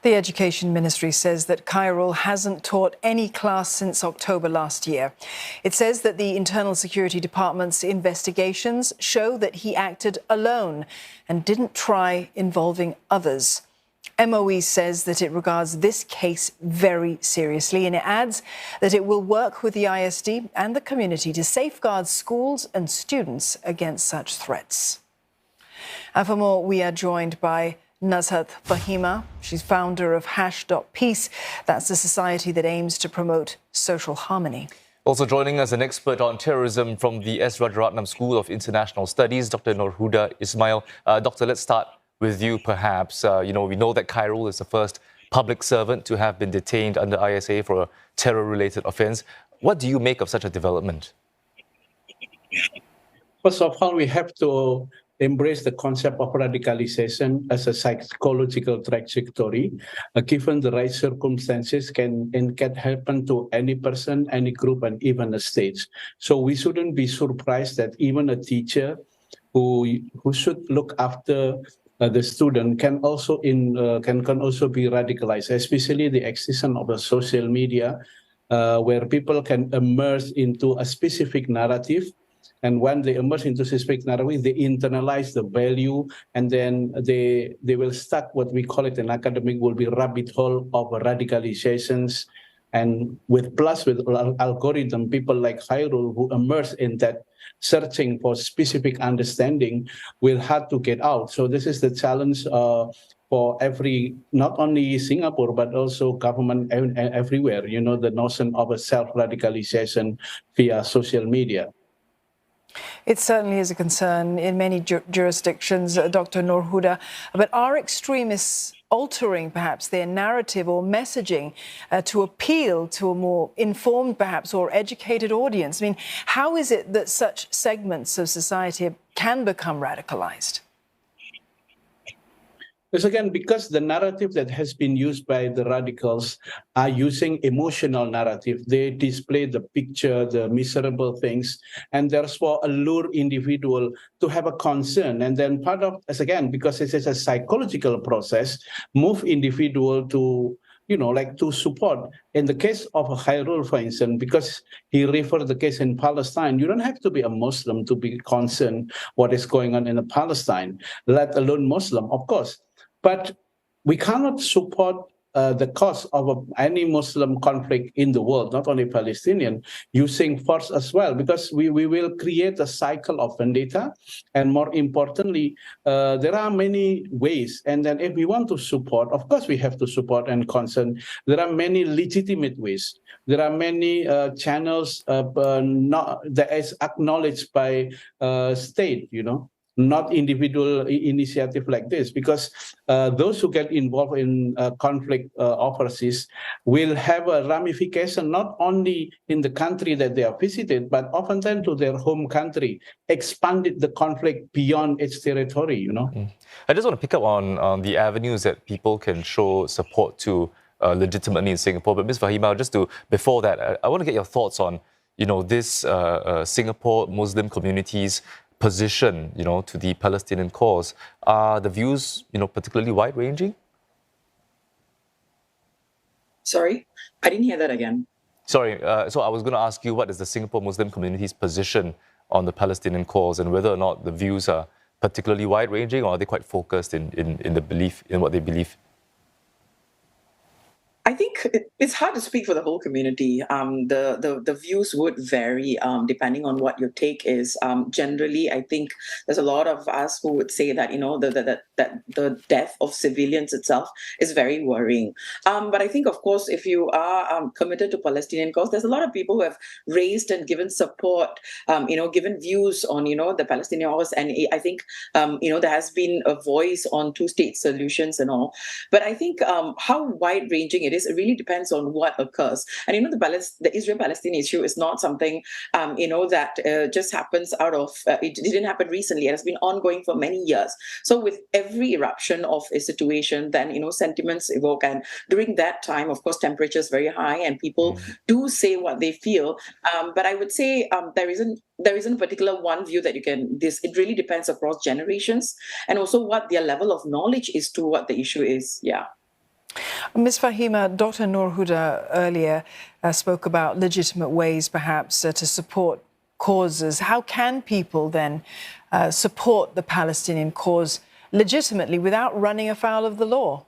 The Education Ministry says that Khairul hasn't taught any class since October last year. It says that the Internal Security Department's investigations show that he acted alone and didn't try involving others. MOE says that it regards this case very seriously, and it adds that it will work with the ISD and the community to safeguard schools and students against such threats. And for more, we are joined by Nazhat Fahima. She's founder of Hash.Peace. That's a society that aims to promote social harmony. Also joining us, an expert on terrorism from the S. Rajaratnam School of International Studies, Dr. Nurhuda Ismail. Doctor, let's start with you, perhaps. We know that Khairul is the first public servant to have been detained under ISA for a terror-related offence. What do you make of such a development? First of all, we have to embrace the concept of radicalization as a psychological trajectory. Given the right circumstances, can happen to any person, any group, and even a state. So we shouldn't be surprised that even a teacher who should look after the student can also be radicalized, especially the existence of the social media, where people can immerse into a specific narrative. And when they immerse into specific narrative, they internalize the value, and then they will stuck what we call it in academic will be rabbit hole of radicalizations. And with algorithm, people like Khairul who immerse in that searching for specific understanding will have to get out. So this is the challenge for not only Singapore, but also government everywhere, the notion of a self-radicalization via social media. It certainly is a concern in many jurisdictions, Dr. Nurhuda. But are extremists altering perhaps their narrative or messaging to appeal to a more informed perhaps or educated audience? I mean, how is it that such segments of society can become radicalized? It's again because the narrative that has been used by the radicals are using emotional narrative. They display the picture, the miserable things, and therefore allure individual to have a concern. And then part of, as again, because it is a psychological process, move individual to to support. In the case of Khairul, for instance, because he referred the case in Palestine, you don't have to be a Muslim to be concerned what is going on in Palestine, let alone Muslim, of course. But we cannot support the cause of any Muslim conflict in the world, not only Palestinian, using force as well, because we will create a cycle of vendetta. And more importantly, there are many ways. And then if we want to support, of course, we have to support and concern. There are many legitimate ways. There are many channels that is acknowledged by state, not individual initiative like this, because those who get involved in conflict overseas will have a ramification not only in the country that they are visited, but oftentimes to their home country, expanded the conflict beyond its territory, I just want to pick up on the avenues that people can show support to legitimately in Singapore. But Ms. Fahima, before that, I want to get your thoughts on, this Singapore Muslim community's position, to the Palestinian cause. Are the views, particularly wide-ranging? Sorry, I didn't hear that again. Sorry, so I was going to ask you, what is the Singapore Muslim community's position on the Palestinian cause, and whether or not the views are particularly wide-ranging, or are they quite focused in the belief, in what they believe? I think it's hard to speak for the whole community. The views would vary depending on what your take is. Generally, I think there's a lot of us who would say that the death of civilians itself is very worrying. But I think, of course, if you are committed to Palestinian cause, there's a lot of people who have raised and given support, given views on the Palestinian cause, and I think there has been a voice on two-state solutions and all. But I think how wide-ranging it really depends on what occurs. And the Israel-Palestine issue is not something that just happens out of it didn't happen recently. It has been ongoing for many years. So with every eruption of a situation, then sentiments evoke, and during that time, of course, temperature is very high, and people do say what they feel. But I would say there isn't a particular one view that you can. It really depends across generations, and also what their level of knowledge is to what the issue is. Yeah. Ms. Fahima, Dr. Nur Huda earlier spoke about legitimate ways, perhaps, to support causes. How can people then support the Palestinian cause legitimately without running afoul of the law?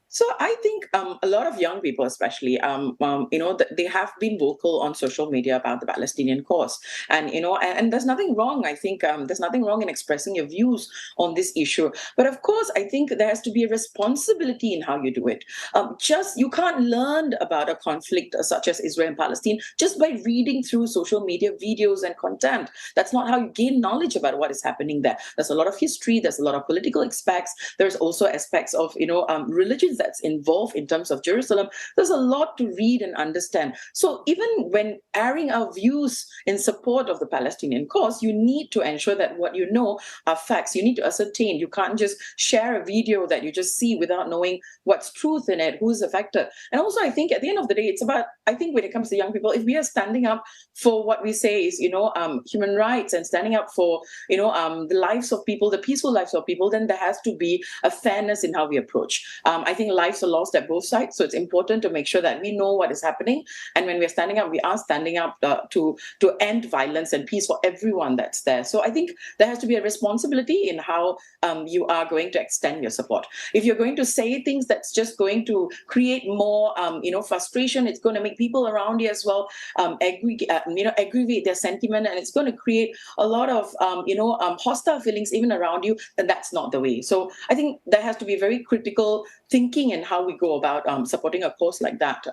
So I think a lot of young people, especially, they have been vocal on social media about the Palestinian cause, and there's nothing wrong. I think there's nothing wrong in expressing your views on this issue. But of course, I think there has to be a responsibility in how you do it. You can't learn about a conflict such as Israel and Palestine just by reading through social media videos and content. That's not how you gain knowledge about what is happening there. There's a lot of history. There's a lot of political aspects. There's also aspects of religions that's involved in terms of Jerusalem. There's a lot to read and understand. So even when airing our views in support of the Palestinian cause, you need to ensure that what you know are facts. You need to ascertain. You can't just share a video that you just see without knowing what's truth in it, who's affected. And also, I think at the end of the day, it's about, I think when it comes to young people, if we are standing up for what we say is, human rights and standing up for, the lives of people, the peaceful lives of people, then there has to be a fairness in how we approach. I think lives are lost at both sides, so it's important to make sure that we know what is happening, and when we're standing up, we are standing up to end violence and peace for everyone that's there. So I think there has to be a responsibility in how you are going to extend your support. If you're going to say things that's just going to create more frustration, it's going to make people around you as well aggravate their sentiment, and it's going to create a lot of hostile feelings even around you, then that's not the way. So I think there has to be very critical thinking in how we go about supporting a cause like that.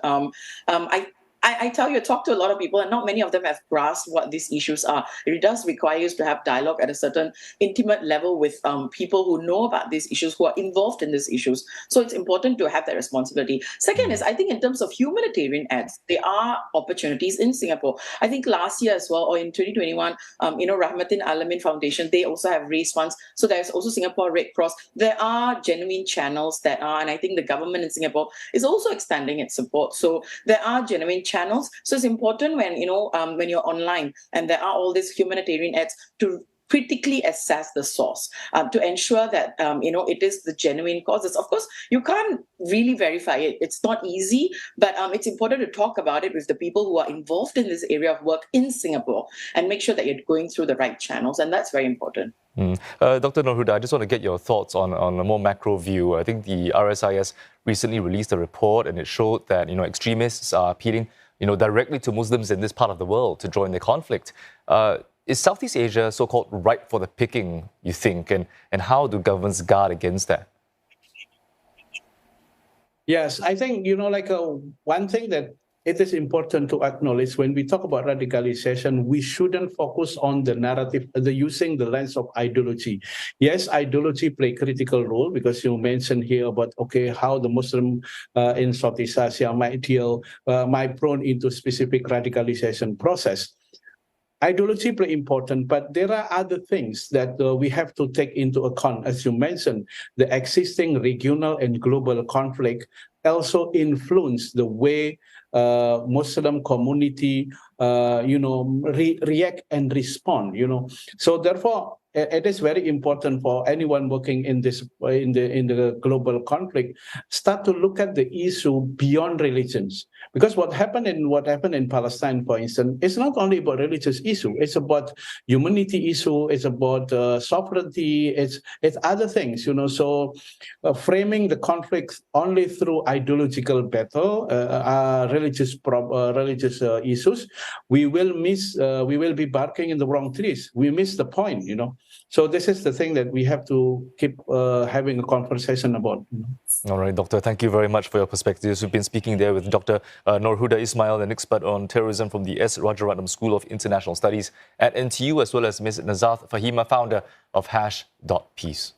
I tell you, I talk to a lot of people, and not many of them have grasped what these issues are. It does require us to have dialogue at a certain intimate level with people who know about these issues, who are involved in these issues. So it's important to have that responsibility. Second is, I think in terms of humanitarian aids, there are opportunities in Singapore. I think last year as well, or in 2021, Rahmatin Alamin Foundation, they also have raised funds. So there's also Singapore Red Cross. There are genuine channels that are, and I think the government in Singapore is also extending its support. So there are genuine channels. So it's important when you're online and there are all these humanitarian ads to critically assess the source to ensure that it is the genuine causes. Of course, you can't really verify it. It's not easy, but it's important to talk about it with the people who are involved in this area of work in Singapore and make sure that you're going through the right channels, and that's very important. Dr. Nur Huda, I just want to get your thoughts on a more macro view. I think the RSIS recently released a report, and it showed that extremists are appealing directly to Muslims in this part of the world to join the conflict. Is Southeast Asia so-called ripe for the picking, you think, and how do governments guard against that? Yes, I think, one thing that it is important to acknowledge when we talk about radicalization, we shouldn't focus on the narrative, using the lens of ideology. Yes, ideology play a critical role because you mentioned here about, how the Muslim in Southeast Asia might prone into specific radicalization process. Ideology play important, but there are other things that we have to take into account. As you mentioned, the existing regional and global conflict also influence the way Muslim community, react and respond. So therefore, it is very important for anyone working in the global conflict start to look at the issue beyond religions, because what happened in Palestine, for instance, is not only about religious issue. It's about humanity issue. It's about sovereignty. It's other things. So framing the conflict only through ideological battle, religious issues, we will be barking in the wrong trees. We miss the point. So this is the thing that we have to keep having a conversation about. All right, Doctor, thank you very much for your perspectives. We've been speaking there with Dr. Nur Huda Ismail, an expert on terrorism from the S. Rajaratnam School of International Studies at NTU, as well as Ms. Nazarth Fahima, founder of #Peace.